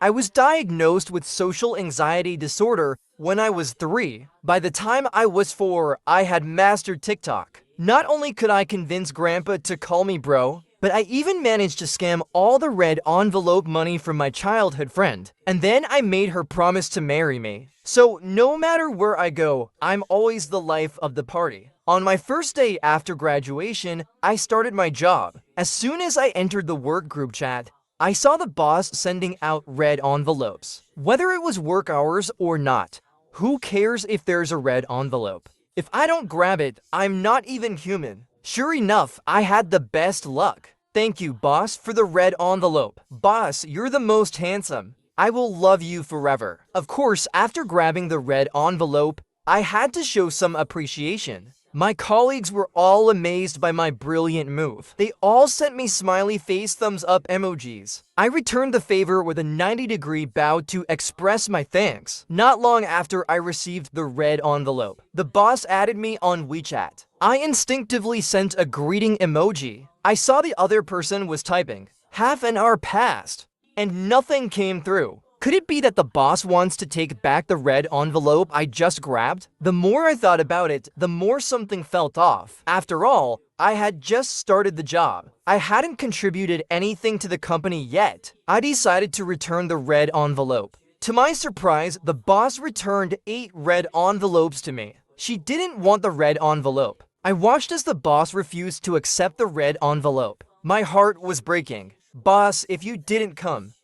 I was diagnosed with social anxiety disorder when I was 3. By the time I was 4, I had mastered TikTok. Not only could I convince Grandpa to call me bro, but I even managed to scam all the red envelope money from my childhood friend. And then I made her promise to marry me. So no matter where I go, I'm always the life of the party. On my first day after graduation, I started my job. As soon as I entered the work group chat, I saw the boss sending out red envelopes. Whether it was work hours or not, who cares if there's a red envelope? If I don't grab it, I'm not even human. Sure enough, I had the best luck. Thank you, boss, for the red envelope. Boss, you're the most handsome. I will love you forever. Of course, after grabbing the red envelope, I had to show some appreciation. My colleagues were all amazed by my brilliant move. They all sent me smiley face thumbs up emojis. I returned the favor with a 90-degree bow to express my thanks. Not long after I received the red envelope, the boss added me on WeChat. I instinctively sent a greeting emoji. I saw the other person was typing. Half an hour passed, and nothing came through. Could it be that the boss wants to take back the red envelope I just grabbed? The more I thought about it, the more something felt off. After all, I had just started the job. I hadn't contributed anything to the company yet. I decided to return the red envelope. To my surprise, the boss returned 8 red envelopes to me. She didn't want the red envelope. I watched as the boss refused to accept the red envelope. My heart was breaking. Boss, if you didn't come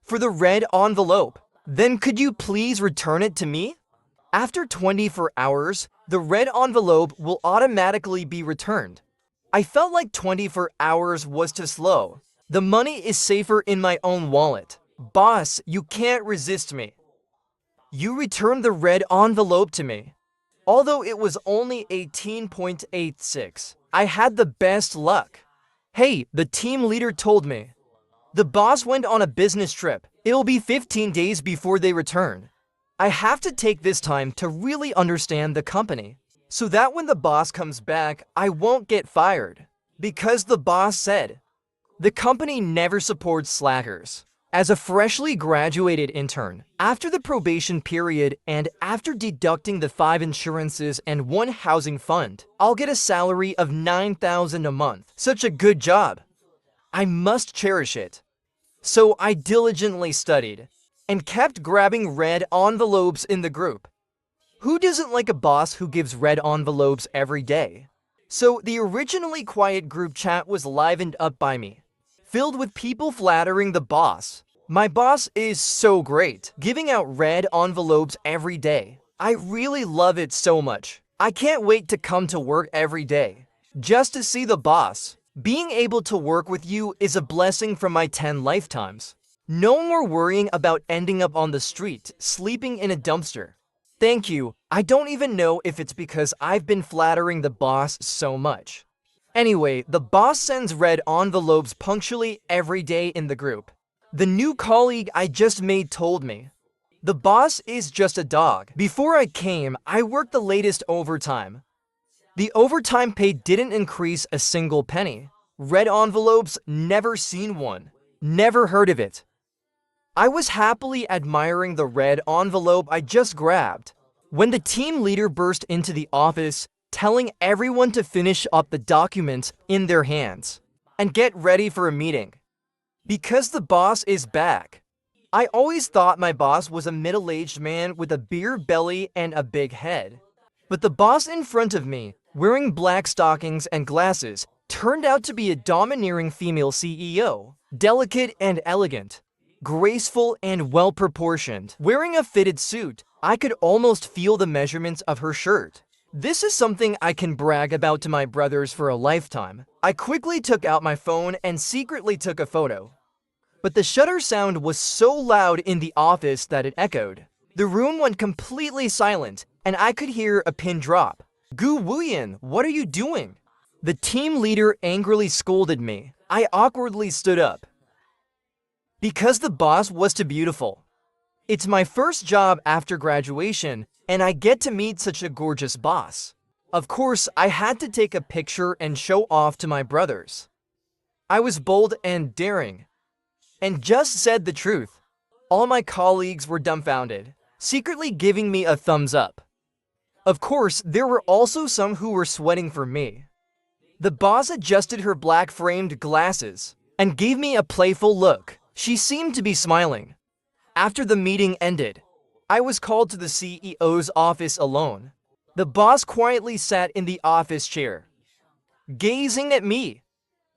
for the red envelope, then could you please return it to me? After 24 hours, the red envelope will automatically be returned. I felt like 24 hours was too slow. The money is safer in my own wallet. Boss, you can't resist me. You returned the red envelope to me. Although it was only 18.86, I had the best luck. Hey, the team leader told me. The boss went on a business trip. It'll be 15 days before they return. I have to take this time to really understand the company, so that when the boss comes back, I won't get fired. Because the boss said, the company never supports slackers. As a freshly graduated intern, after the probation period and after deducting the 5 insurances and 1 housing fund, I'll get a salary of $9,000 a month. Such a good job. I must cherish it. So I diligently studied and kept grabbing red envelopes in the group. Who doesn't like a boss who gives red envelopes every day? So the originally quiet group chat was livened up by me, filled with people flattering the boss. My boss is so great, giving out red envelopes every day. I really love it so much. I can't wait to come to work every day, just to see the boss. Being able to work with you is a blessing from my 10 lifetimes. No more worrying about ending up on the street, sleeping in a dumpster. Thank you. I don't even know if it's because I've been flattering the boss so much. Anyway, the boss sends red envelopes punctually every day in the group. The new colleague I just made told me, the boss is just a dog. Before I came, I worked the latest overtime. The overtime pay didn't increase a single penny. Red envelopes, never seen one. Never heard of it. I was happily admiring the red envelope I just grabbed when the team leader burst into the office, telling everyone to finish up the documents in their hands and get ready for a meeting. Because the boss is back. I always thought my boss was a middle-aged man with a beer belly and a big head. But the boss in front of me, wearing black stockings and glasses, turned out to be a domineering female CEO. Delicate and elegant, graceful and well-proportioned. Wearing a fitted suit, I could almost feel the measurements of her shirt. This is something I can brag about to my brothers for a lifetime. I quickly took out my phone and secretly took a photo. But the shutter sound was so loud in the office that it echoed. The room went completely silent, and I could hear a pin drop. Gu Wuyan, what are you doing? The team leader angrily scolded me. I awkwardly stood up. Because the boss was too beautiful. It's my first job after graduation, and I get to meet such a gorgeous boss. Of course, I had to take a picture and show off to my brothers. I was bold and daring, and just said the truth. All my colleagues were dumbfounded, secretly giving me a thumbs up. Of course, there were also some who were sweating for me. The boss adjusted her black-framed glasses and gave me a playful look. She seemed to be smiling. After the meeting ended, I was called to the CEO's office alone. The boss quietly sat in the office chair, gazing at me.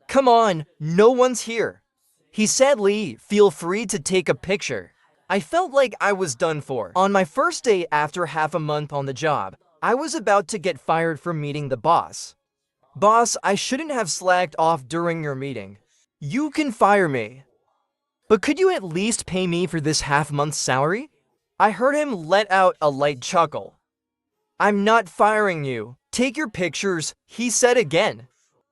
"Come on, no one's here," he said. "Lee, feel free to take a picture." I felt like I was done for. On my first day after half a month on the job, I was about to get fired for meeting the boss. "Boss, I shouldn't have slacked off during your meeting. You can fire me. But could you at least pay me for this half-month's salary?" I heard him let out a light chuckle. "I'm not firing you. Take your pictures," he said again.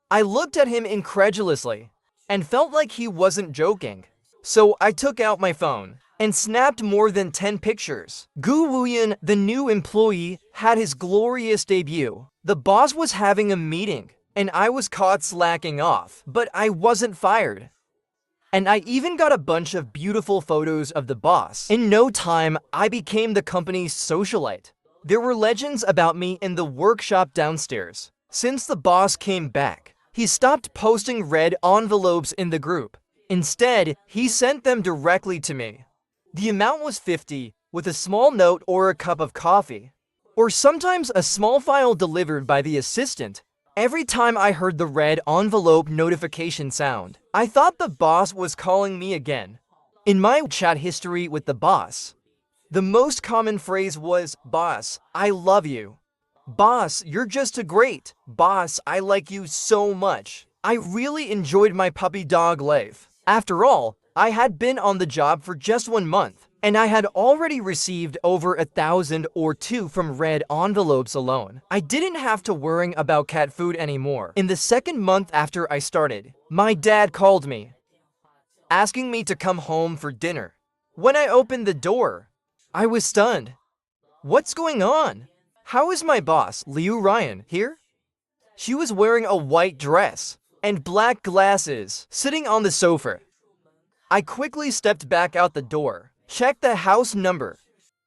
I looked at him incredulously and felt like he wasn't joking. So I took out my phone and snapped more than 10 pictures. Gu Wuyan, the new employee, had his glorious debut. The boss was having a meeting, and I was caught slacking off, but I wasn't fired. And I even got a bunch of beautiful photos of the boss. In no time, I became the company's socialite. There were legends about me in the workshop downstairs. Since the boss came back, he stopped posting red envelopes in the group. Instead, he sent them directly to me. The amount was 50, with a small note or a cup of coffee, or sometimes a small file delivered by the assistant. Every time I heard the red envelope notification sound, I thought the boss was calling me again. In my chat history with the boss, the most common phrase was, "Boss, I love you." "Boss, you're just a great." "Boss, I like you so much." I really enjoyed my puppy dog life. After all, I had been on the job for just 1 month, and I had already received over 1,000 or 2 from red envelopes alone. I didn't have to worry about cat food anymore. In the second month after I started, my dad called me, asking me to come home for dinner. When I opened the door, I was stunned. "What's going on? How is my boss, Liu Ryan, here?" She was wearing a white dress and black glasses, sitting on the sofa. I quickly stepped back out the door, checked the house number,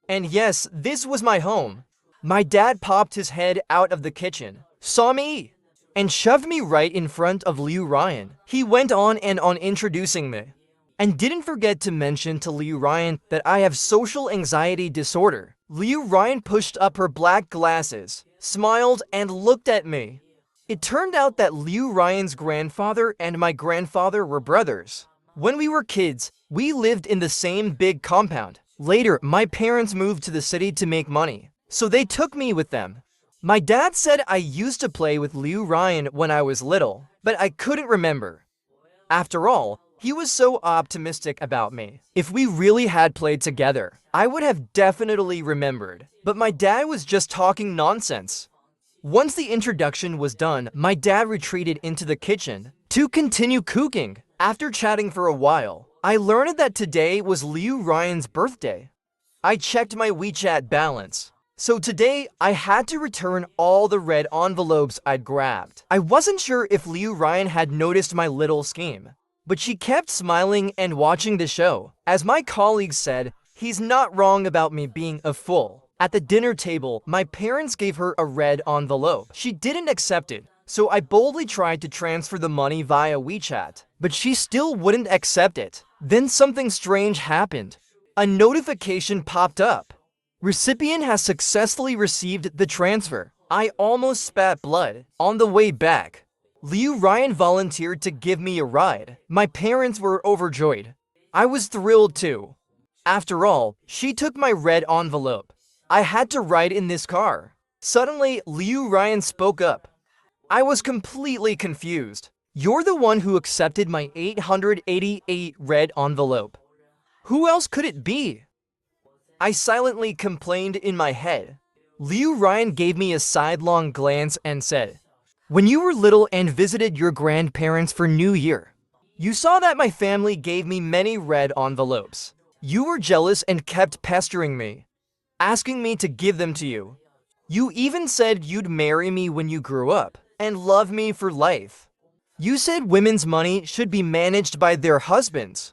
and yes, this was my home. My dad popped his head out of the kitchen, saw me, and shoved me right in front of Liu Ryan. He went on and on introducing me, and didn't forget to mention to Liu Ryan that I have social anxiety disorder. Liu Ryan pushed up her black glasses, smiled, and looked at me. It turned out that Liu Ryan's grandfather and my grandfather were brothers. When we were kids, we lived in the same big compound. Later, my parents moved to the city to make money, so they took me with them. My dad said I used to play with Liu Ryan when I was little, but I couldn't remember. After all, he was so optimistic about me. If we really had played together, I would have definitely remembered. But my dad was just talking nonsense. Once the introduction was done, my dad retreated into the kitchen to continue cooking. After chatting for a while, I learned that today was Liu Ryan's birthday. I checked my WeChat balance. So today, I had to return all the red envelopes I'd grabbed. I wasn't sure if Liu Ryan had noticed my little scheme, but she kept smiling and watching the show. As my colleagues said, he's not wrong about me being a fool. At the dinner table, my parents gave her a red envelope. She didn't accept it, so I boldly tried to transfer the money via WeChat, but she still wouldn't accept it. Then something strange happened. A notification popped up. Recipient has successfully received the transfer. I almost spat blood. On the way back, Liu Ryan volunteered to give me a ride. My parents were overjoyed. I was thrilled too. After all, she took my red envelope. I had to ride in this car. Suddenly, Liu Ryan spoke up. I was completely confused. "You're the one who accepted my 888 red envelope. Who else could it be?" I silently complained in my head. Liu Ryan gave me a sidelong glance and said, "When you were little and visited your grandparents for New Year, you saw that my family gave me many red envelopes. You were jealous and kept pestering me, asking me to give them to you. You even said you'd marry me when you grew up and love me for life. You said women's money should be managed by their husbands.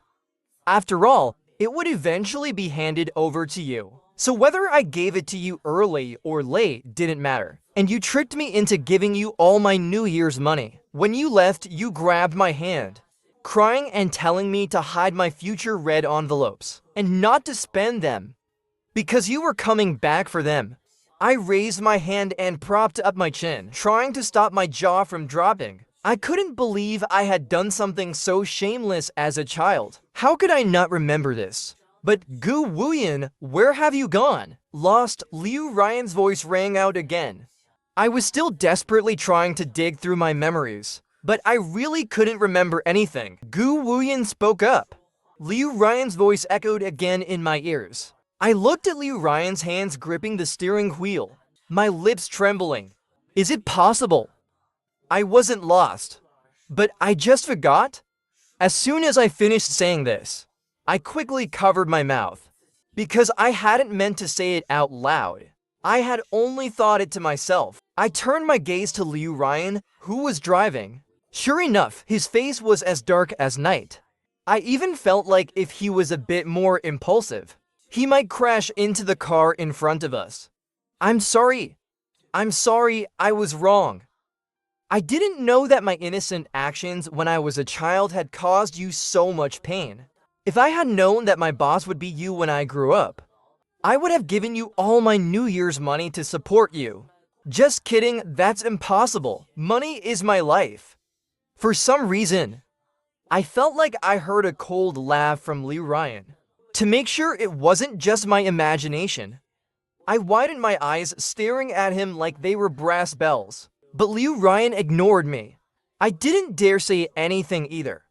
After all, it would eventually be handed over to you. So whether I gave it to you early or late didn't matter. And you tricked me into giving you all my New Year's money. When you left, you grabbed my hand, crying and telling me to hide my future red envelopes and not to spend them because you were coming back for them. I raised my hand and propped up my chin, trying to stop my jaw from dropping. I couldn't believe I had done something so shameless as a child. How could I not remember this? But Gu Wuyan, where have you gone? Lost, Liu Ryan's voice rang out again. I was still desperately trying to dig through my memories, but I really couldn't remember anything. Gu Wuyan spoke up. Liu Ryan's voice echoed again in my ears. I looked at Liu Ryan's hands gripping the steering wheel, my lips trembling. Is it possible? I wasn't lost, but I just forgot? As soon as I finished saying this, I quickly covered my mouth, because I hadn't meant to say it out loud. I had only thought it to myself. I turned my gaze to Liu Ryan, who was driving. Sure enough, his face was as dark as night. I even felt like if he was a bit more impulsive, he might crash into the car in front of us. I'm sorry. I was wrong. I didn't know that my innocent actions when I was a child had caused you so much pain. If I had known that my boss would be you when I grew up, I would have given you all my New Year's money to support you. Just kidding, that's impossible. Money is my life. For some reason, I felt like I heard a cold laugh from Liu Ryan. To make sure it wasn't just my imagination, I widened my eyes, staring at him like they were brass bells. But Liu Ryan ignored me. I didn't dare say anything either.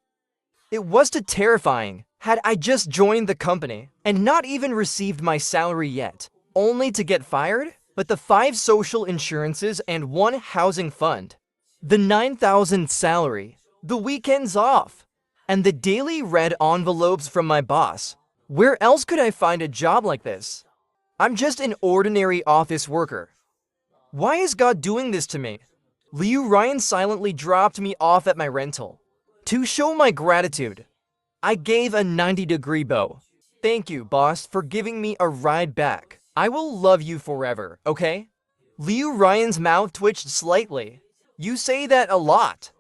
It was too terrifying. Had I just joined the company and not even received my salary yet, only to get fired? But the 5 social insurances and 1 housing fund, the 9,000 salary, the weekends off, and the daily red envelopes from my boss. Where else could I find a job like this? I'm just an ordinary office worker. Why is God doing this to me? Liu Ryan silently dropped me off at my rental. To show my gratitude, I gave a 90-degree bow. Thank you, boss, for giving me a ride back. I will love you forever, okay? Liu Ryan's mouth twitched slightly. You say that a lot.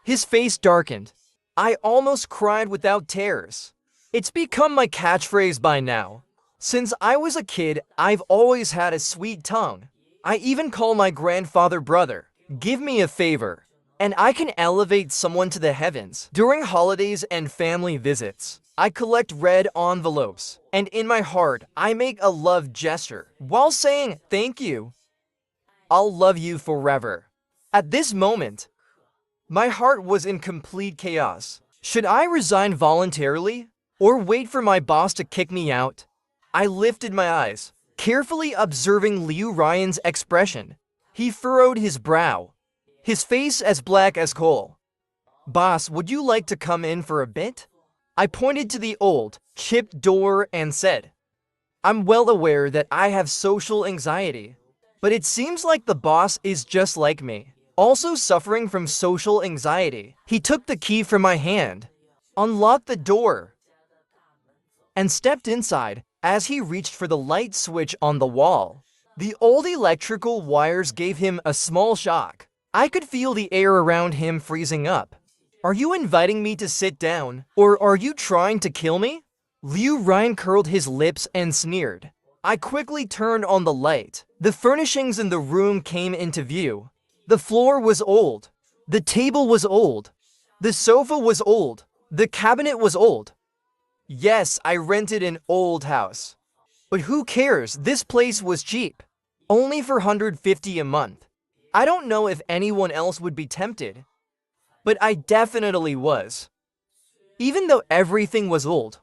His face darkened. I almost cried without tears. It's become my catchphrase by now. Since I was a kid, I've always had a sweet tongue. I even call my grandfather brother. Give me a favor, and I can elevate someone to the heavens. During holidays and family visits, I collect red envelopes, and in my heart, I make a love gesture while saying thank you. I'll love you forever. At this moment, my heart was in complete chaos. Should I resign voluntarily or wait for my boss to kick me out? I lifted my eyes, carefully observing Liu Ryan's expression. He furrowed his brow, his face as black as coal. Boss, would you like to come in for a bit? I pointed to the old, chipped door and said, I'm well aware that I have social anxiety, but it seems like the boss is just like me, also suffering from social anxiety. He took the key from my hand, unlocked the door, and stepped inside. As he reached for the light switch on the wall, the old electrical wires gave him a small shock. I could feel the air around him freezing up. Are you inviting me to sit down, or are you trying to kill me? Liu Ryan curled his lips and sneered. I quickly turned on the light. The furnishings in the room came into view. The floor was old. The table was old. The sofa was old. The cabinet was old. Yes, I rented an old house. But who cares? This place was cheap. Only for $150 a month. I don't know if anyone else would be tempted, but I definitely was. Even though everything was old,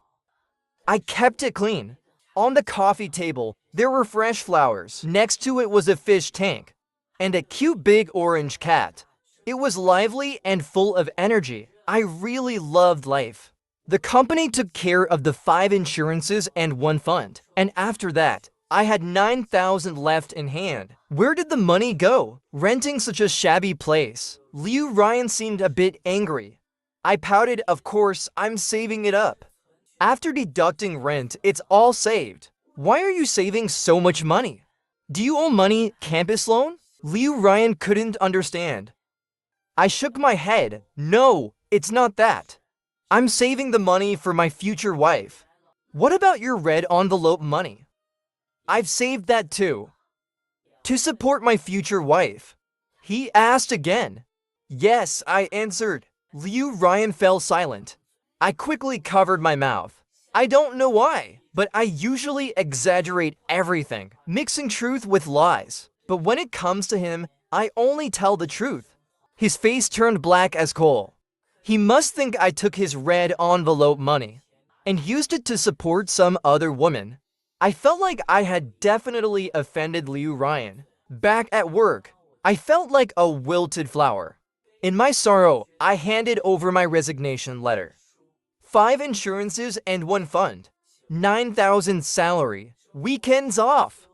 I kept it clean. On the coffee table, there were fresh flowers. Next to it was a fish tank and a cute big orange cat. It was lively and full of energy. I really loved life. The company took care of the 5 insurances and 1 fund, and after that, I had 9,000 left in hand. Where did the money go? Renting such a shabby place. Liu Ryan seemed a bit angry. I pouted, of course, I'm saving it up. After deducting rent, it's all saved. Why are you saving so much money? Do you owe money campus loan? Liu Ryan couldn't understand. I shook my head. No, it's not that. I'm saving the money for my future wife. What about your red envelope money? I've saved that too. To support my future wife. He asked again. Yes, I answered. Liu Ryan fell silent. I quickly covered my mouth. I don't know why, but I usually exaggerate everything, mixing truth with lies. But when it comes to him, I only tell the truth. His face turned black as coal. He must think I took his red envelope money and used it to support some other woman. I felt like I had definitely offended Liu Ryan. Back at work, I felt like a wilted flower. In my sorrow, I handed over my resignation letter. 5 insurances and 1 fund. 9,000 salary. Weekends off.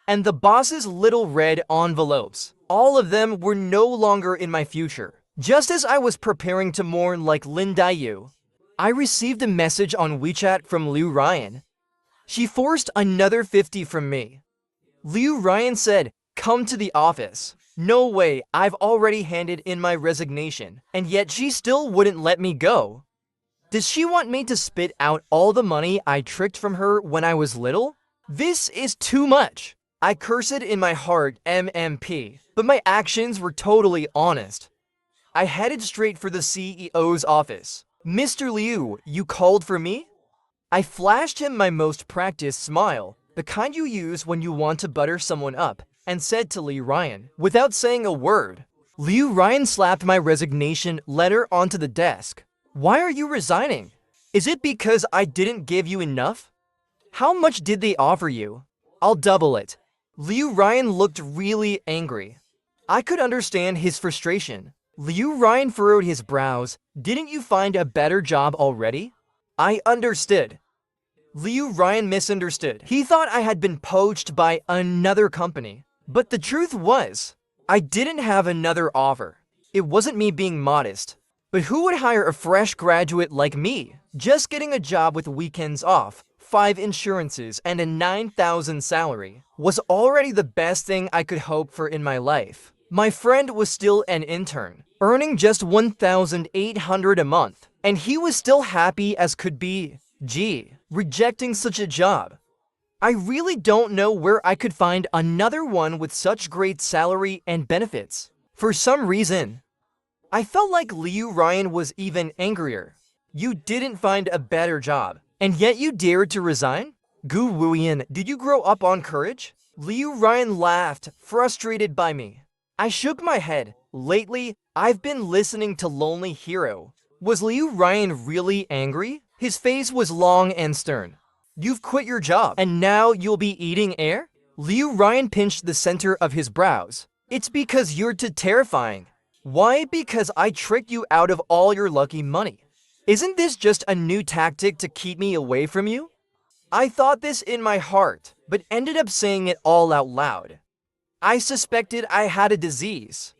And the boss's little red envelopes. All of them were no longer in my future. Just as I was preparing to mourn like Lin Daiyu, I received a message on WeChat from Liu Ryan. She forced another 50 from me. Liu Ryan said, "Come to the office." No way, I've already handed in my resignation, and yet she still wouldn't let me go. Does she want me to spit out all the money I tricked from her when I was little? This is too much. I cursed in my heart MMP, but my actions were totally honest. I headed straight for the CEO's office. "Mr. Liu, you called for me?" I flashed him my most practiced smile, the kind you use when you want to butter someone up, and said to Liu Ryan, without saying a word. Liu Ryan slapped my resignation letter onto the desk. "Why are you resigning? Is it because I didn't give you enough? How much did they offer you? I'll double it." Liu Ryan looked really angry. I could understand his frustration. Liu Ryan furrowed his brows. "Didn't you find a better job already?" I understood. Liu Ryan misunderstood. He thought I had been poached by another company. But the truth was, I didn't have another offer. It wasn't me being modest. But who would hire a fresh graduate like me? Just getting a job with weekends off, 5 insurances, and a 9,000 salary was already the best thing I could hope for in my life. My friend was still an intern, earning just 1,800 a month, and he was still happy as could be. Gee, rejecting such a job. I really don't know where I could find another one with such great salary and benefits. For some reason, I felt like Liu Ryan was even angrier. You didn't find a better job, and yet you dared to resign? Gu Wuyan, did you grow up on courage? Liu Ryan laughed, frustrated by me. I shook my head. Lately, I've been listening to Lonely Hero. Was Liu Ryan really angry? His face was long and stern. You've quit your job, and now you'll be eating air? Liu Ryan pinched the center of his brows. It's because you're too terrifying. Why? Because I tricked you out of all your lucky money. Isn't this just a new tactic to keep me away from you? I thought this in my heart, but ended up saying it all out loud. I suspected I had a disease.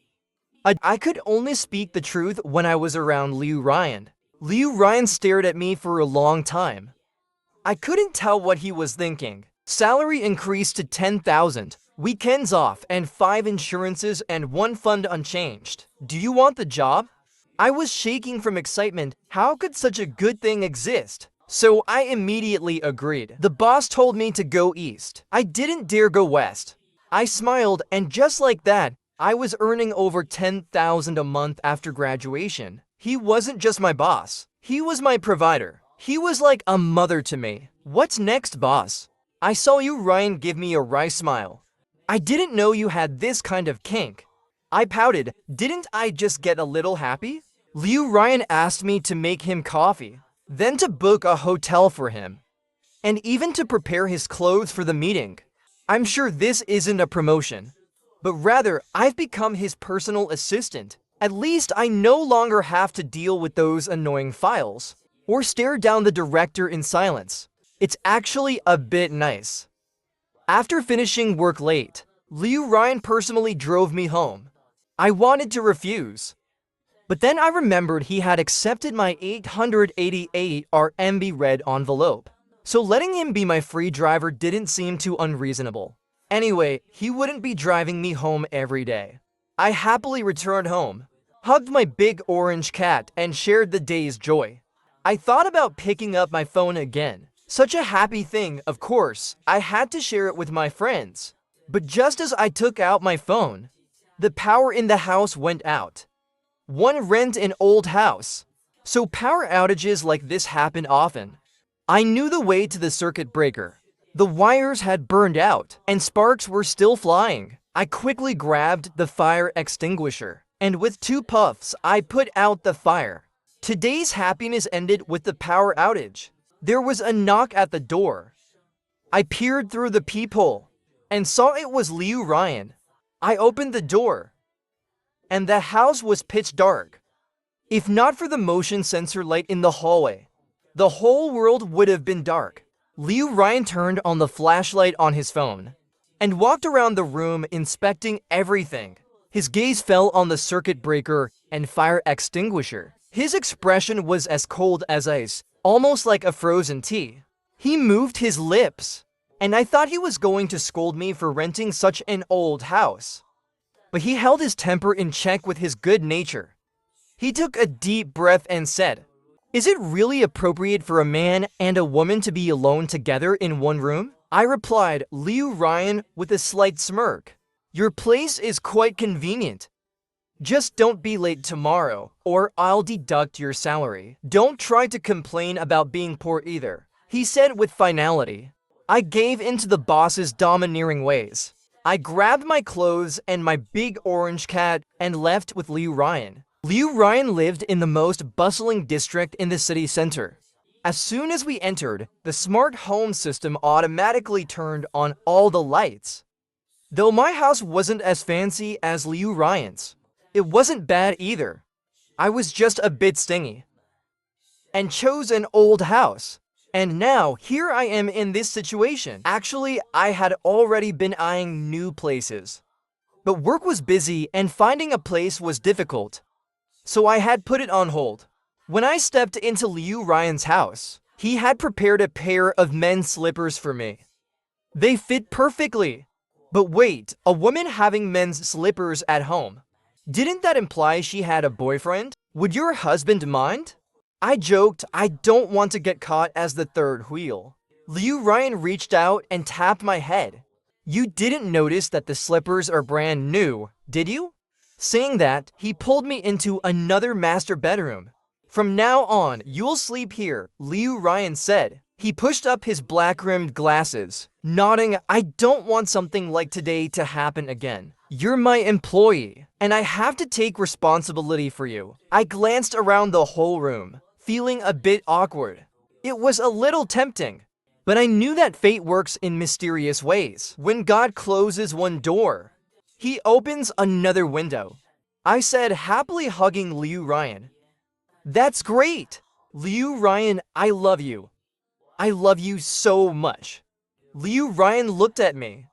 I could only speak the truth when I was around Liu Ryan. Liu Ryan stared at me for a long time. I couldn't tell what he was thinking. Salary increased to 10,000, weekends off, and 5 insurances and 1 fund unchanged. Do you want the job? I was shaking from excitement. How could such a good thing exist? So I immediately agreed. The boss told me to go east. I didn't dare go west. I smiled, and just like that, I was earning over 10,000 a month after graduation. He wasn't just my boss. He was my provider. He was like a mother to me. What's next, boss? I saw you, Ryan, give me a wry smile. I didn't know you had this kind of kink. I pouted. Didn't I just get a little happy? Liu Ryan asked me to make him coffee, then to book a hotel for him, and even to prepare his clothes for the meeting. I'm sure this isn't a promotion, but rather I've become his personal assistant. At least I no longer have to deal with those annoying files or stare down the director in silence. It's actually a bit nice. After finishing work late, Liu Ryan personally drove me home. I wanted to refuse. But then I remembered he had accepted my 888 RMB red envelope. So letting him be my free driver didn't seem too unreasonable. Anyway, he wouldn't be driving me home every day. I happily returned home, hugged my big orange cat, and shared the day's joy. I thought about picking up my phone again. Such a happy thing, of course. I had to share it with my friends. But just as I took out my phone, the power in the house went out. Rent an old house, so power outages like this happen often. I knew the way to the circuit breaker. The wires had burned out, and sparks were still flying. I quickly grabbed the fire extinguisher, and with 2 puffs, I put out the fire. Today's happiness ended with the power outage. There was a knock at the door. I peered through the peephole, and saw it was Liu Ryan. I opened the door, and the house was pitch dark. If not for the motion sensor light in the hallway, the whole world would have been dark. Liu Ryan turned on the flashlight on his phone and walked around the room inspecting everything. His gaze fell on the circuit breaker and fire extinguisher. His expression was as cold as ice, almost like a frozen tea. He moved his lips, and I thought he was going to scold me for renting such an old house. But he held his temper in check with his good nature. He took a deep breath and said, "Is it really appropriate for a man and a woman to be alone together in one room?" I replied, Liu Ryan, with a slight smirk, "Your place is quite convenient. Just don't be late tomorrow, or I'll deduct your salary. Don't try to complain about being poor either," he said with finality. I gave in to the boss's domineering ways. I grabbed my clothes and my big orange cat and left with Liu Ryan. Liu Ryan lived in the most bustling district in the city center. As soon as we entered, the smart home system automatically turned on all the lights. Though my house wasn't as fancy as Liu Ryan's, it wasn't bad either. I was just a bit stingy and chose an old house. And now, here I am in this situation. Actually, I had already been eyeing new places. But work was busy and finding a place was difficult. So I had put it on hold. When I stepped into Liu Ryan's house, he had prepared a pair of men's slippers for me. They fit perfectly. But wait, a woman having men's slippers at home. Didn't that imply she had a boyfriend? Would your husband mind? I joked, I don't want to get caught as the third wheel. Liu Ryan reached out and tapped my head. "You didn't notice that the slippers are brand new, did you?" Saying that, he pulled me into another master bedroom. "From now on, you'll sleep here," Liu Ryan said. He pushed up his black-rimmed glasses, nodding, "I don't want something like today to happen again. You're my employee, and I have to take responsibility for you." I glanced around the whole room, feeling a bit awkward. It was a little tempting, but I knew that fate works in mysterious ways. When God closes one door, he opens another window. I said, happily hugging Liu Ryan. "That's great! Liu Ryan, I love you. I love you so much." Liu Ryan looked at me,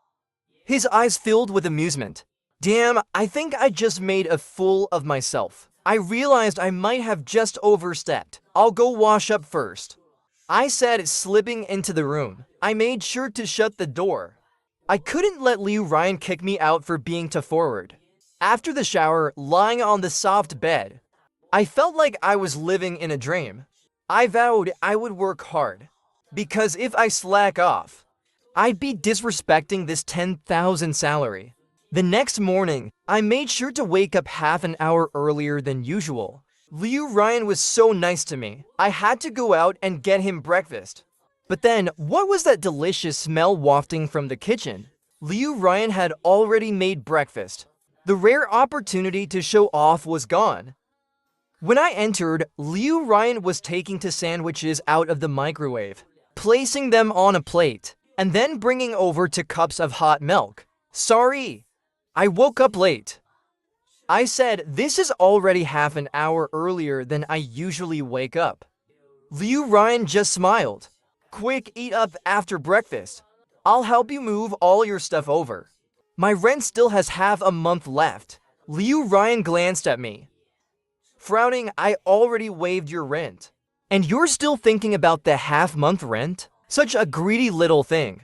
his eyes filled with amusement. Damn, I think I just made a fool of myself. I realized I might have just overstepped. "I'll go wash up first," I said, slipping into the room. I made sure to shut the door. I couldn't let Liu Ryan kick me out for being too forward. After the shower, lying on the soft bed, I felt like I was living in a dream. I vowed I would work hard, because if I slack off, I'd be disrespecting this 10,000 salary. The next morning, I made sure to wake up half an hour earlier than usual. Liu Ryan was so nice to me. I had to go out and get him breakfast. But then, what was that delicious smell wafting from the kitchen? Liu Ryan had already made breakfast. The rare opportunity to show off was gone. When I entered, Liu Ryan was taking the sandwiches out of the microwave, placing them on a plate, and then bringing over 2 cups of hot milk. "Sorry, I woke up late," I said. "This is already half an hour earlier than I usually wake up." Liu Ryan just smiled. "Quick, eat up after breakfast. I'll help you move all your stuff over. My rent still has half a month left." Liu Ryan glanced at me. Frowning, I already waived your rent. And you're still thinking about the half-month rent? Such a greedy little thing.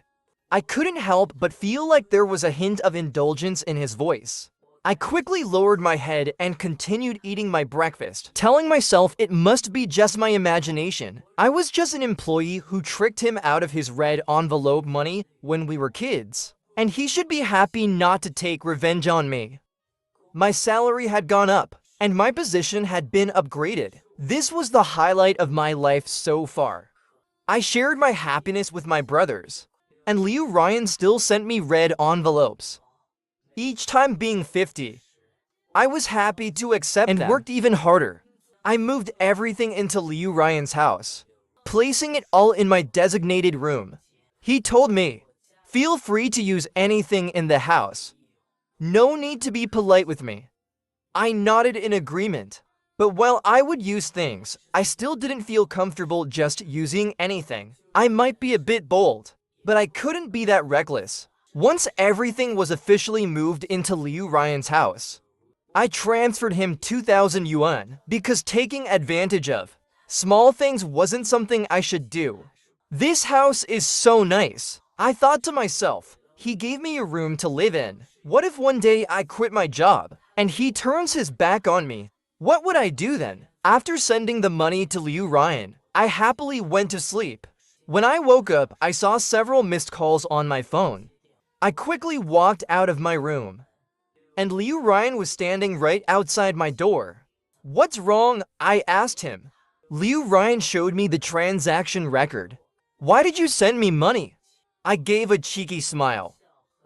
I couldn't help but feel like there was a hint of indulgence in his voice. I quickly lowered my head and continued eating my breakfast, telling myself it must be just my imagination. I was just an employee who tricked him out of his red envelope money when we were kids, and he should be happy not to take revenge on me. My salary had gone up, and my position had been upgraded. This was the highlight of my life so far. I shared my happiness with my brothers, and Liu Ryan still sent me red envelopes. Each time being 50, I was happy to accept and worked even harder. I moved everything into Liu Ryan's house, placing it all in my designated room. He told me, "Feel free to use anything in the house. No need to be polite with me." I nodded in agreement. But while I would use things, I still didn't feel comfortable just using anything. I might be a bit bold, but I couldn't be that reckless. Once everything was officially moved into Liu Ryan's house, I transferred him 2,000 yuan because taking advantage of small things wasn't something I should do. This house is so nice. I thought to myself, he gave me a room to live in. What if one day I quit my job and he turns his back on me? What would I do then? After sending the money to Liu Ryan, I happily went to sleep. When I woke up, I saw several missed calls on my phone. I quickly walked out of my room, and Liu Ryan was standing right outside my door. "What's wrong?" I asked him. Liu Ryan showed me the transaction record. "Why did you send me money?" I gave a cheeky smile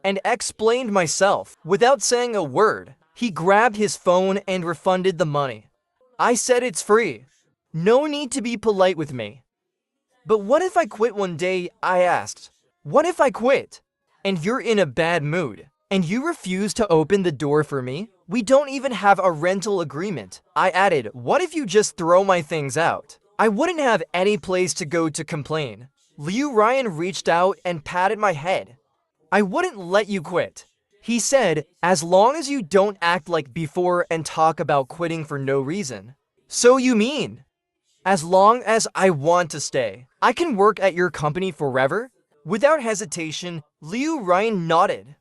and explained myself. Without saying a word, he grabbed his phone and refunded the money. I said it's free. No need to be polite with me. "But what if I quit one day?" I asked. "What if I quit, and you're in a bad mood, and you refuse to open the door for me? We don't even have a rental agreement." I added, "What if you just throw my things out? I wouldn't have any place to go to complain." Liu Ryan reached out and patted my head. "I wouldn't let you quit." He said, "As long as you don't act like before and talk about quitting for no reason." "So you mean, as long as I want to stay, I can work at your company forever?" Without hesitation, Liu Ryan nodded.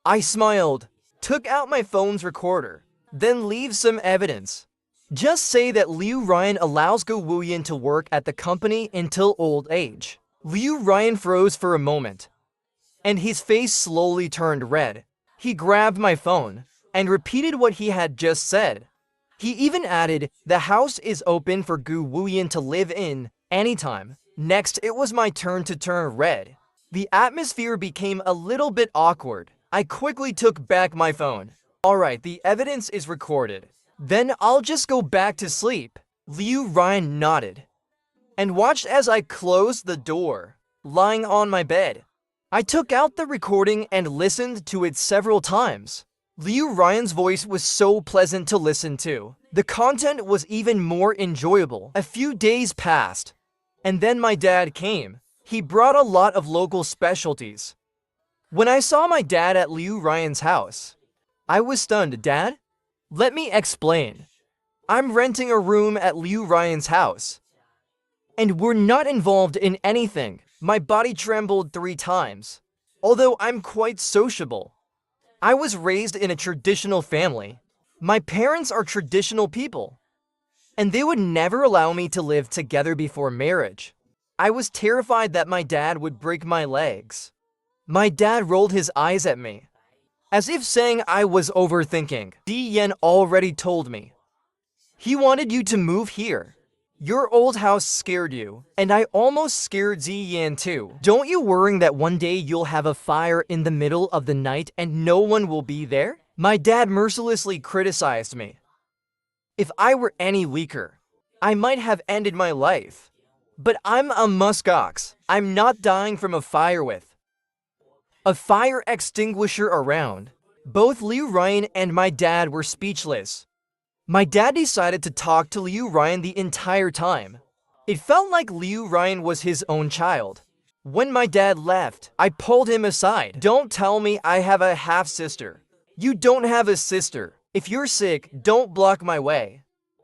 I smiled, took out my phone's recorder, then leave some evidence. Just say that Liu Ryan allows Gu Wuyan to work at the company until old age. Liu Ryan froze for a moment, and his face slowly turned red. He grabbed my phone and repeated what he had just said. He even added, "The house is open for Gu Wuyan to live in anytime." Next, it was my turn to turn red. The atmosphere became a little bit awkward. I quickly took back my phone. "Alright, the evidence is recorded. Then I'll just go back to sleep." Liu Ryan nodded and watched as I closed the door, lying on my bed. I took out the recording and listened to it several times. Liu Ryan's voice was so pleasant to listen to. The content was even more enjoyable. A few days passed, and then my dad came. He brought a lot of local specialties. When I saw my dad at Liu Ryan's house, I was stunned. "Dad? Let me explain. I'm renting a room at Liu Ryan's house, and we're not involved in anything." My body trembled 3 times. Although I'm quite sociable, I was raised in a traditional family. My parents are traditional people, and they would never allow me to live together before marriage. I was terrified that my dad would break my legs. My dad rolled his eyes at me, as if saying I was overthinking. "Di Yan already told me. He wanted you to move here. Your old house scared you, and I almost scared Ziyan too. Don't you worry that one day you'll have a fire in the middle of the night and no one will be there?" My dad mercilessly criticized me. If I were any weaker, I might have ended my life. But I'm a muskox. I'm not dying from a fire with a fire extinguisher around. Both Liu Ryan and my dad were speechless. My dad decided to talk to Liu Ryan the entire time. It felt like Liu Ryan was his own child. When my dad left, I pulled him aside. "Don't tell me I have a half-sister. You don't have a sister. If you're sick, don't block my way."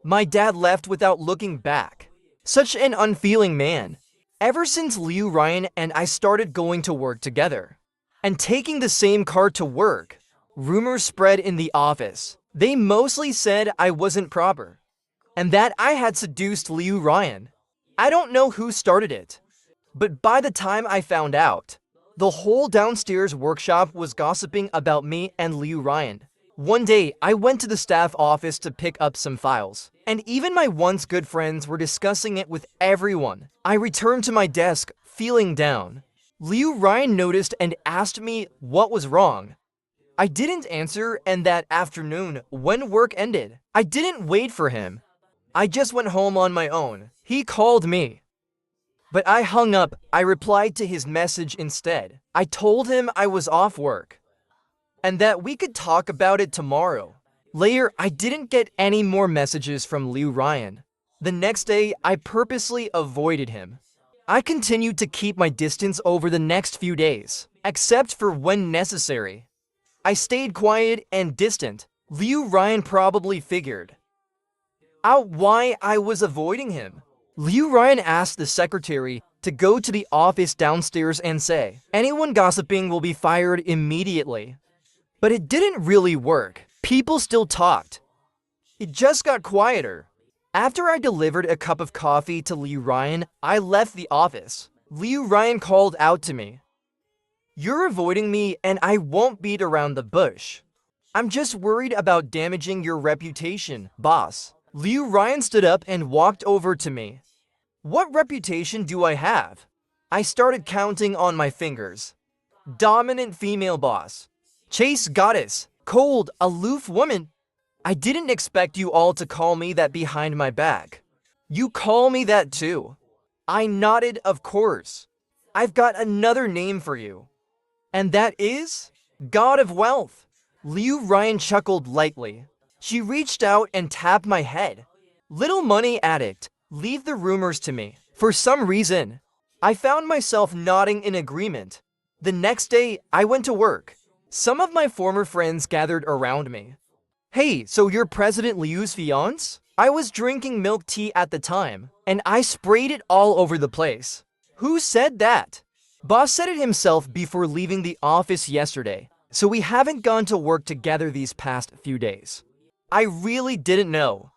My dad left without looking back. Such an unfeeling man. Ever since Liu Ryan and I started going to work together and taking the same car to work, rumors spread in the office. They mostly said I wasn't proper and that I had seduced Liu Ryan. I don't know who started it, but by the time I found out, the whole downstairs workshop was gossiping about me and Liu Ryan. One day, I went to the staff office to pick up some files, and even my once good friends were discussing it with everyone. I returned to my desk, feeling down. Liu Ryan noticed and asked me what was wrong. I didn't answer, and that afternoon, when work ended, I didn't wait for him. I just went home on my own. He called me, but I hung up. I replied to his message instead. I told him I was off work and that we could talk about it tomorrow. Later, I didn't get any more messages from Liu Ryan. The next day, I purposely avoided him. I continued to keep my distance over the next few days, except for when necessary. I stayed quiet and distant. Liu Ryan probably figured out why I was avoiding him. Liu Ryan asked the secretary to go to the office downstairs and say, "Anyone gossiping will be fired immediately." But it didn't really work. People still talked. It just got quieter. After I delivered a cup of coffee to Liu Ryan, I left the office. Liu Ryan called out to me, "You're avoiding me and I won't beat around the bush. I'm just worried about damaging your reputation, boss." Liu Ryan stood up and walked over to me. "What reputation do I have?" I started counting on my fingers. Dominant female boss. Chase goddess. Cold, aloof woman. I didn't expect you all to call me that behind my back. You call me that too. I nodded, of course. I've got another name for you. And that is? God of Wealth. Liu Ryan chuckled lightly. She reached out and tapped my head. "Little money addict, leave the rumors to me." For some reason, I found myself nodding in agreement. The next day, I went to work. Some of my former friends gathered around me. "Hey, so you're President Liu's fiance?" I was drinking milk tea at the time, and I sprayed it all over the place. "Who said that?" Boss said it himself before leaving the office yesterday, so we haven't gone to work together these past few days. I really didn't know.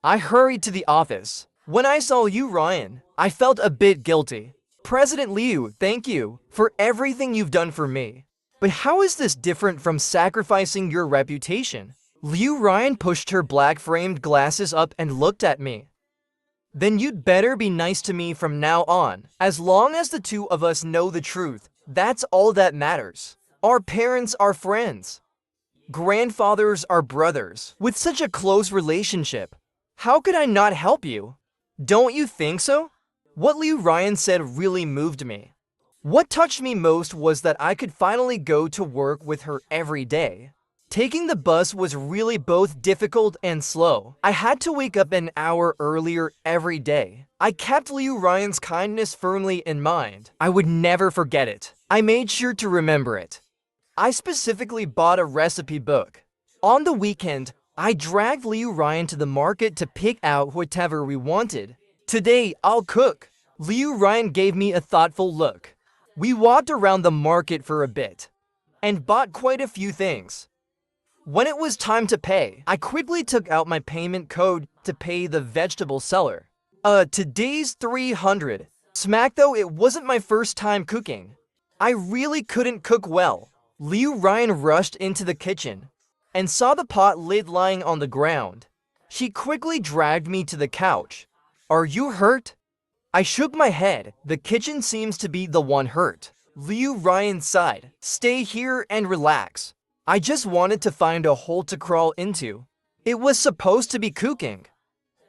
I hurried to the office. When I saw Liu Ryan, I felt a bit guilty. "President Liu, thank you for everything you've done for me. But how is this different from sacrificing your reputation?" Liu Ryan pushed her black-framed glasses up and looked at me. "Then you'd better be nice to me from now on. As long as the two of us know the truth, that's all that matters. Our parents are friends. Grandfathers are brothers. With such a close relationship, how could I not help you? Don't you think so?" What Liu Ryan said really moved me. What touched me most was that I could finally go to work with her every day. Taking the bus was really both difficult and slow. I had to wake up an hour earlier every day. I kept Liu Ryan's kindness firmly in mind. I would never forget it. I made sure to remember it. I specifically bought a recipe book. On the weekend, I dragged Liu Ryan to the market to pick out whatever we wanted. "Today, I'll cook." Liu Ryan gave me a thoughtful look. We walked around the market for a bit and bought quite a few things. When it was time to pay, I quickly took out my payment code to pay the vegetable seller. Today's 300. Smack though, it wasn't my first time cooking. I really couldn't cook well. Liu Ryan rushed into the kitchen and saw the pot lid lying on the ground. She quickly dragged me to the couch. "Are you hurt?" I shook my head. The kitchen seems to be the one hurt. Liu Ryan sighed. "Stay here and relax. I just wanted to find a hole to crawl into." It was supposed to be cooking,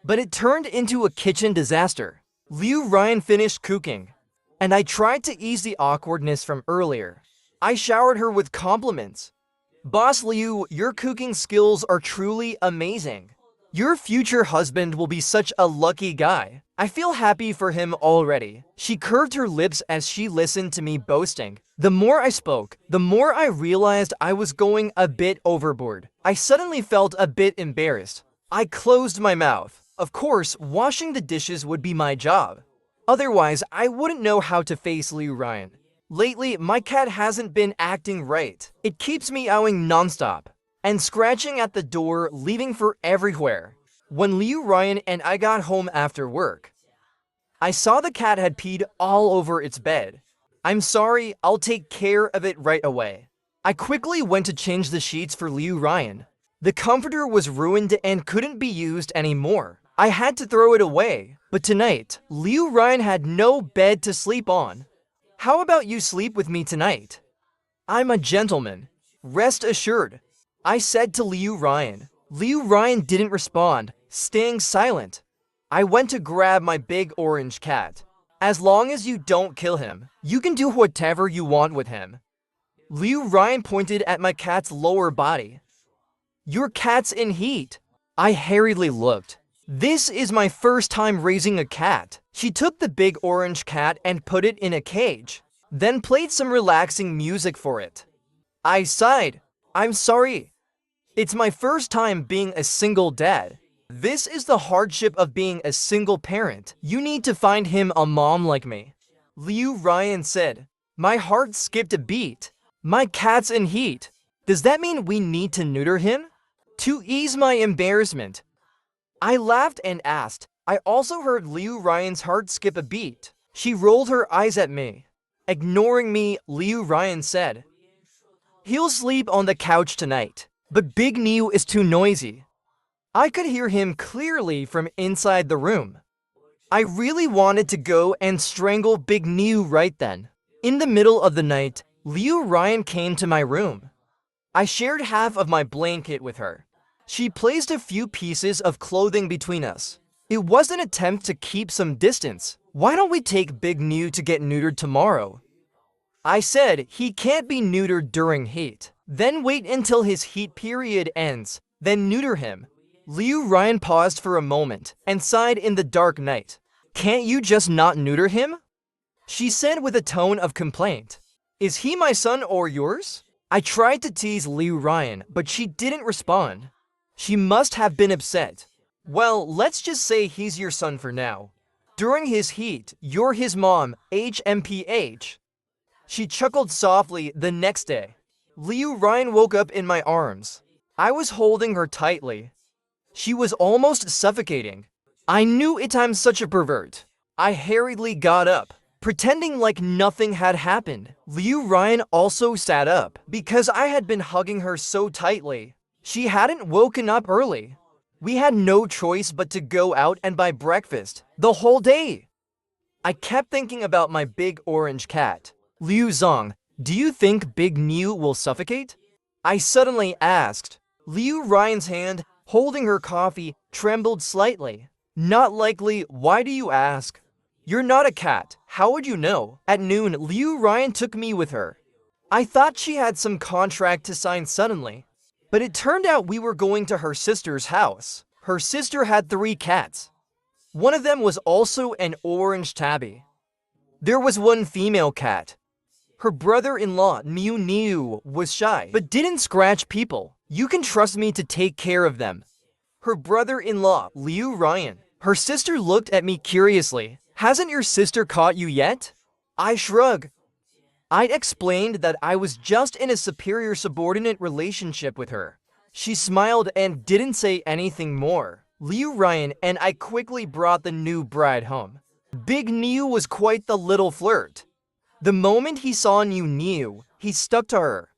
but it turned into a kitchen disaster. Liu Ryan finished cooking, and I tried to ease the awkwardness from earlier. I showered her with compliments. "Boss Liu, your cooking skills are truly amazing. Your future husband will be such a lucky guy. I feel happy for him already." She curved her lips as she listened to me boasting. The more I spoke, the more I realized I was going a bit overboard. I suddenly felt a bit embarrassed. I closed my mouth. Of course, washing the dishes would be my job. Otherwise, I wouldn't know how to face Liu Ryan. Lately, my cat hasn't been acting right. It keeps meowing nonstop and scratching at the door, leaving for everywhere. When Liu Ryan and I got home after work, I saw the cat had peed all over its bed. I'm sorry, I'll take care of it right away. I quickly went to change the sheets for Liu Ryan. The comforter was ruined and couldn't be used anymore. I had to throw it away. But tonight, Liu Ryan had no bed to sleep on. How about you sleep with me tonight? I'm a gentleman. Rest assured. I said to Liu Ryan. Liu Ryan didn't respond, staying silent. I went to grab my big orange cat. As long as you don't kill him, you can do whatever you want with him. Liu Ryan pointed at my cat's lower body. Your cat's in heat. I hurriedly looked. This is my first time raising a cat. She took the big orange cat and put it in a cage, then played some relaxing music for it. I sighed. I'm sorry. It's my first time being a single dad. This is the hardship of being a single parent. You need to find him a mom like me. Liu Ryan said. My heart skipped a beat. My cat's in heat. Does that mean we need to neuter him? To ease my embarrassment, I laughed and asked. I also heard Liu Ryan's heart skip a beat. She rolled her eyes at me. Ignoring me, Liu Ryan said, he'll sleep on the couch tonight, but Big Niu is too noisy. I could hear him clearly from inside the room. I really wanted to go and strangle Big Niu right then. In the middle of the night, Liu Ryan came to my room. I shared half of my blanket with her. She placed a few pieces of clothing between us. It was an attempt to keep some distance. Why don't we take Big Niu to get neutered tomorrow? I said he can't be neutered during heat. Then wait until his heat period ends, then neuter him. Liu Ryan paused for a moment and sighed in the dark night. Can't you just not neuter him? She said with a tone of complaint. Is he my son or yours? I tried to tease Liu Ryan, but she didn't respond. She must have been upset. Well, let's just say he's your son for now. During his heat, you're his mom, HMPH. She chuckled softly the next day. Liu Ryan woke up in my arms. I was holding her tightly. She was almost suffocating. I knew it I'm such a pervert. I hurriedly got up, pretending like nothing had happened. Liu Ryan also sat up because I had been hugging her so tightly. She hadn't woken up early. We had no choice but to go out and buy breakfast the whole day. I kept thinking about my big orange cat. Liu Zong, do you think Big Niu will suffocate? I suddenly asked. Liu Ryan's hand, holding her coffee, trembled slightly. Not likely, why do you ask? You're not a cat, how would you know? At noon, Liu Ryan took me with her. I thought she had some contract to sign suddenly. But it turned out we were going to her sister's house. Her sister had 3 cats. One of them was also an orange tabby. There was one female cat. Her brother-in-law, Miu Niu, was shy, but didn't scratch people. You can trust me to take care of them. Her brother-in-law, Liu Ryan. Her sister looked at me curiously. Hasn't your sister caught you yet? I shrugged. I'd explained that I was just in a superior subordinate relationship with her. She smiled and didn't say anything more. Liu Ryan and I quickly brought the new bride home. Big Niu was quite the little flirt. The moment he saw Niu Niu, he stuck to her.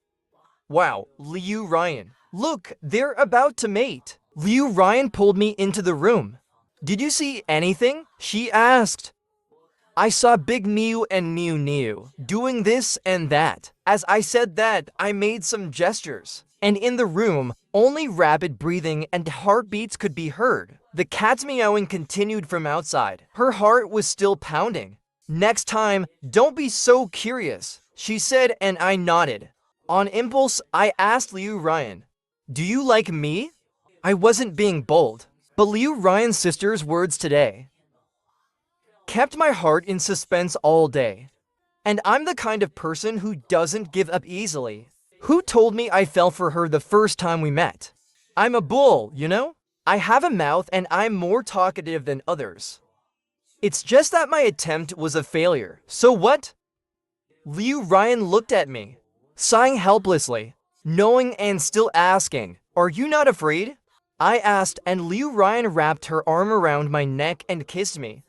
Wow, Liu Ryan. Look, they're about to mate. Liu Ryan pulled me into the room. Did you see anything? She asked. I saw Big Niu and Niu Niu doing this and that. As I said that, I made some gestures. And in the room, only rapid breathing and heartbeats could be heard. The cat's meowing continued from outside. Her heart was still pounding. Next time, don't be so curious, she said, and I nodded. On impulse, I asked Liu Ryan, do you like me? I wasn't being bold, but Liu Ryan's sister's words today kept my heart in suspense all day. And I'm the kind of person who doesn't give up easily. Who told me I fell for her the first time we met? I'm a bull, you know? I have a mouth and I'm more talkative than others. It's just that my attempt was a failure. So what? Liu Ryan looked at me, sighing helplessly, knowing and still asking, "Are you not afraid?" I asked, and Liu Ryan wrapped her arm around my neck and kissed me.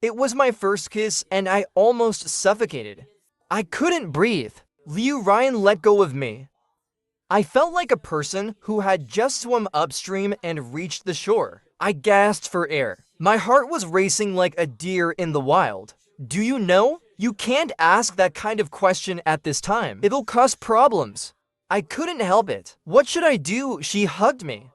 It was my first kiss and I almost suffocated. I couldn't breathe. Liu Ryan let go of me. I felt like a person who had just swum upstream and reached the shore. I gasped for air. My heart was racing like a deer in the wild. Do you know? You can't ask that kind of question at this time. It'll cause problems. I couldn't help it. What should I do? She hugged me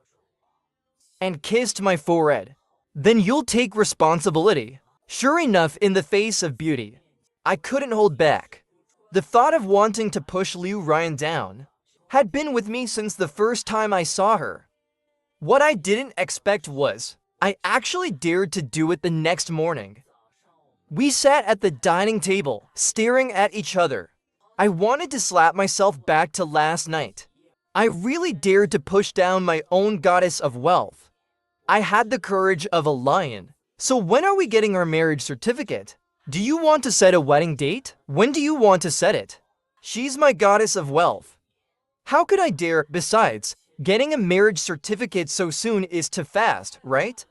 and kissed my forehead. Then you'll take responsibility. Sure enough, in the face of beauty, I couldn't hold back. The thought of wanting to push Liu Ryan down had been with me since the first time I saw her. What I didn't expect was, I actually dared to do it the next morning. We sat at the dining table, staring at each other. I wanted to slap myself back to last night. I really dared to push down my own goddess of wealth. I had the courage of a lion. So when are we getting our marriage certificate? Do you want to set a wedding date? When do you want to set it? She's my goddess of wealth. How could I dare? Besides, getting a marriage certificate so soon is too fast, right?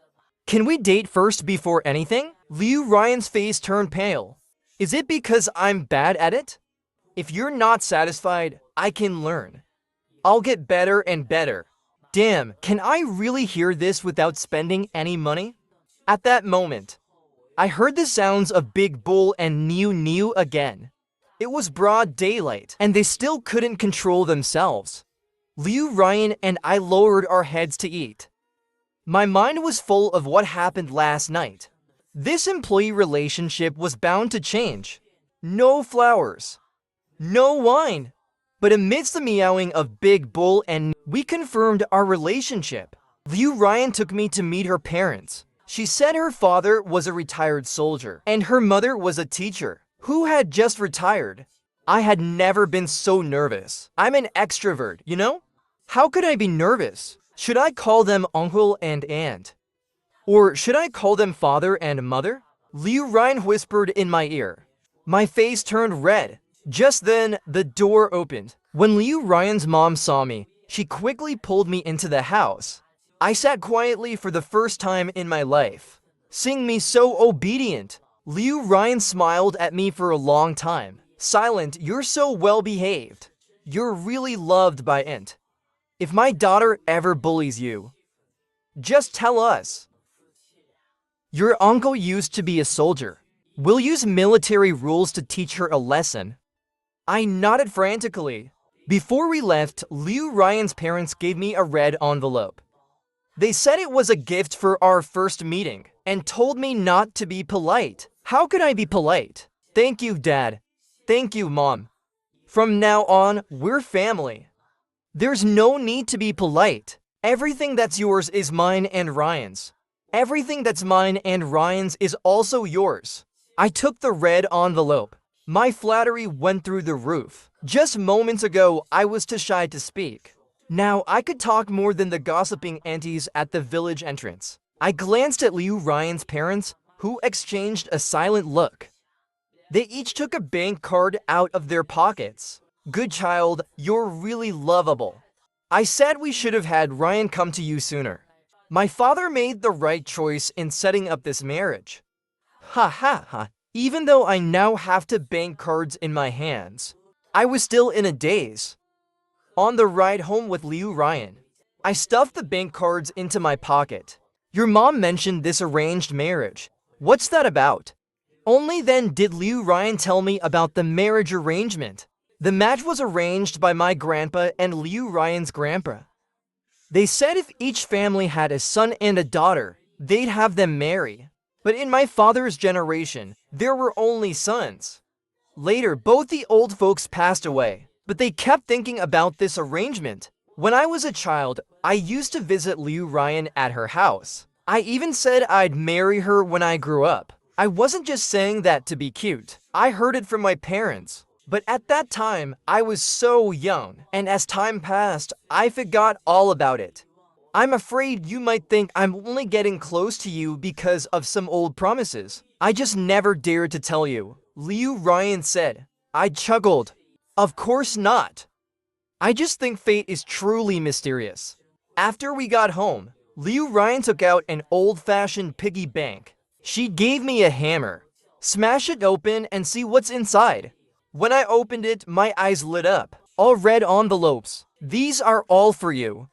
Can we date first before anything? Liu Ryan's face turned pale. Is it because I'm bad at it? If you're not satisfied, I can learn. I'll get better and better. Damn, can I really hear this without spending any money? At that moment, I heard the sounds of Big Bull and Niu again. It was broad daylight, and they still couldn't control themselves. Liu Ryan and I lowered our heads to eat. My mind was full of what happened last night. This employee relationship was bound to change. No flowers. No wine. But amidst the meowing of Big Bull and we confirmed our relationship. Liu Ryan took me to meet her parents. She said her father was a retired soldier and her mother was a teacher who had just retired. I had never been so nervous. I'm an extrovert, you know? How could I be nervous? Should I call them uncle and aunt? Or should I call them father and mother? Liu Ryan whispered in my ear. My face turned red. Just then, the door opened. When Liu Ryan's mom saw me, she quickly pulled me into the house. I sat quietly for the first time in my life. Seeing me so obedient, Liu Ryan smiled at me for a long time. Silent, you're so well behaved. You're really loved by Aunt. If my daughter ever bullies you, just tell us. Your uncle used to be a soldier. We'll use military rules to teach her a lesson. I nodded frantically. Before we left, Liu Ryan's parents gave me a red envelope. They said it was a gift for our first meeting and told me not to be polite. How could I be polite? Thank you, Dad. Thank you, Mom. From now on, we're family. There's no need to be polite. Everything that's yours is mine and Ryan's. Everything that's mine and Ryan's is also yours. I took the red envelope. My flattery went through the roof. Just moments ago, I was too shy to speak. Now I could talk more than the gossiping aunties at the village entrance. I glanced at Liu Ryan's parents, who exchanged a silent look. They each took a bank card out of their pockets. Good child, you're really lovable. I said we should have had Ryan come to you sooner. My father made the right choice in setting up this marriage. Ha ha ha. Even though I now have to bank cards in my hands, I was still in a daze. On the ride home with Liu Ryan, I stuffed the bank cards into my pocket. Your mom mentioned this arranged marriage. What's that about? Only then did Liu Ryan tell me about the marriage arrangement. The match was arranged by my grandpa and Liu Ryan's grandpa. They said if each family had a son and a daughter, they'd have them marry. But in my father's generation, there were only sons. Later, both the old folks passed away, but they kept thinking about this arrangement. When I was a child, I used to visit Liu Ryan at her house. I even said I'd marry her when I grew up. I wasn't just saying that to be cute. I heard it from my parents. But at that time, I was so young, and as time passed, I forgot all about it. I'm afraid you might think I'm only getting close to you because of some old promises. I just never dared to tell you, Liu Ryan said. I chuckled. Of course not. I just think fate is truly mysterious. After we got home, Liu Ryan took out an old-fashioned piggy bank. She gave me a hammer. Smash it open and see what's inside. When I opened it, my eyes lit up. All red envelopes. These are all for you.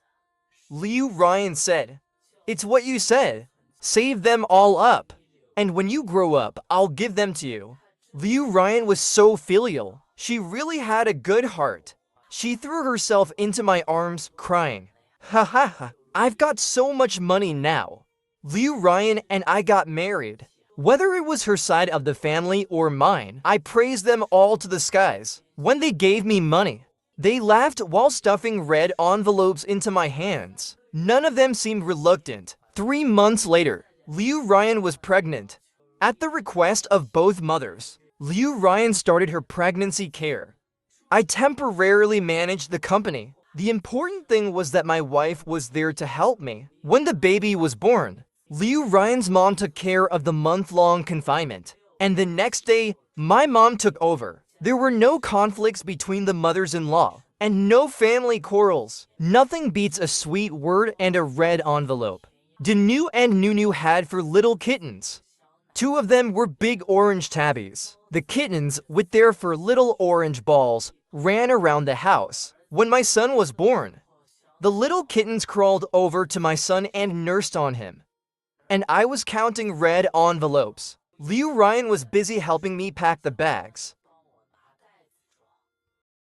Liu Ryan said. It's what you said. Save them all up. And when you grow up, I'll give them to you. Liu Ryan was so filial. She really had a good heart. She threw herself into my arms, crying. Ha ha ha. I've got so much money now. Liu Ryan and I got married. Whether it was her side of the family or mine, I praised them all to the skies. When they gave me money, they laughed while stuffing red envelopes into my hands. None of them seemed reluctant. 3 months later, Liu Ryan was pregnant. At the request of both mothers, Liu Ryan started her pregnancy care. I temporarily managed the company. The important thing was that my wife was there to help me. When the baby was born, Liu Ryan's mom took care of the month-long confinement. And the next day, my mom took over. There were no conflicts between the mothers-in-law, and no family quarrels. Nothing beats a sweet word and a red envelope. Danu and Nunu had for little kittens. 2 of them were big orange tabbies. The kittens, with their fur little orange balls, ran around the house. When my son was born, the little kittens crawled over to my son and nursed on him. And I was counting red envelopes. Liu Ryan was busy helping me pack the bags.